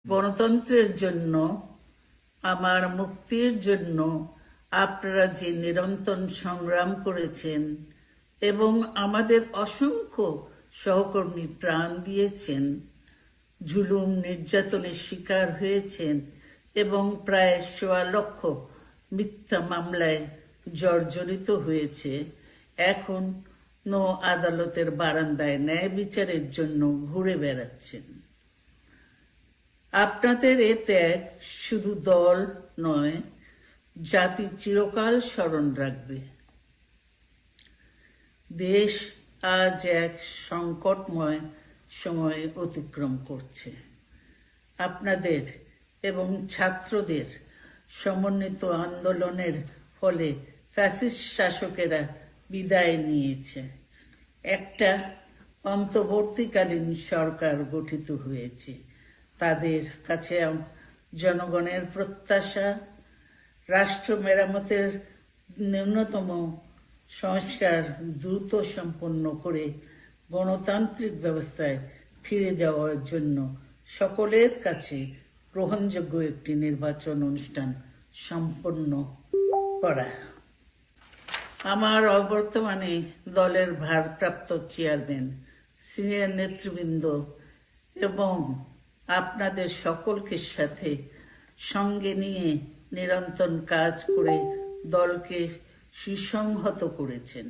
গণতন্ত্রের জন্য, আমার মুক্তির জন্য আপনারা যে নিরন্তর সংগ্রাম করেছেন এবং আমাদের অসংখ্য সহকর্মী প্রাণ দিয়েছেন, জুলুম নির্যাতনের শিকার হয়েছেন এবং প্রায় ১.৫ লক্ষ মিথ্যা মামলায় জর্জরিত হয়েছে, এখন আদালতের বারান্দায় ন্যায় বিচারের জন্য ঘুরে বেড়াচ্ছেন। আপনাদের এ ত্যাগ শুধু দল নয়, জাতি চিরকাল স্মরণ রাখবে। দেশ আজ এক সংকটময় সময় অতিক্রম করছে। আপনাদের এবং ছাত্রদের সমন্বিত আন্দোলনের ফলে ফ্যাসিস্ট শাসকেরা বিদায় নিয়েছে। একটা অন্তর্বর্তীকালীন সরকার গঠিত হয়েছে। তাদের কাছে জনগণের প্রত্যাশা, রাষ্ট্র মেরামতের ন্যূনতম সংস্কার দ্রুত সম্পন্ন করে গণতান্ত্রিক ব্যবস্থায় ফিরে যাওয়ার জন্য সকলের কাছে গ্রহণযোগ্য একটি নির্বাচন অনুষ্ঠান সম্পন্ন করা। আমার অবর্তমানে দলের ভারপ্রাপ্ত চেয়ারম্যান, সিনিয়র নেতৃবৃন্দ এবং আপনাদের সকলকে সাথে সঙ্গে নিয়ে নিরন্তর কাজ করে দলকে সুসংহত করেছেন।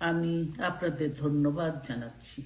আমি আপনাদের ধন্যবাদ জানাচ্ছি।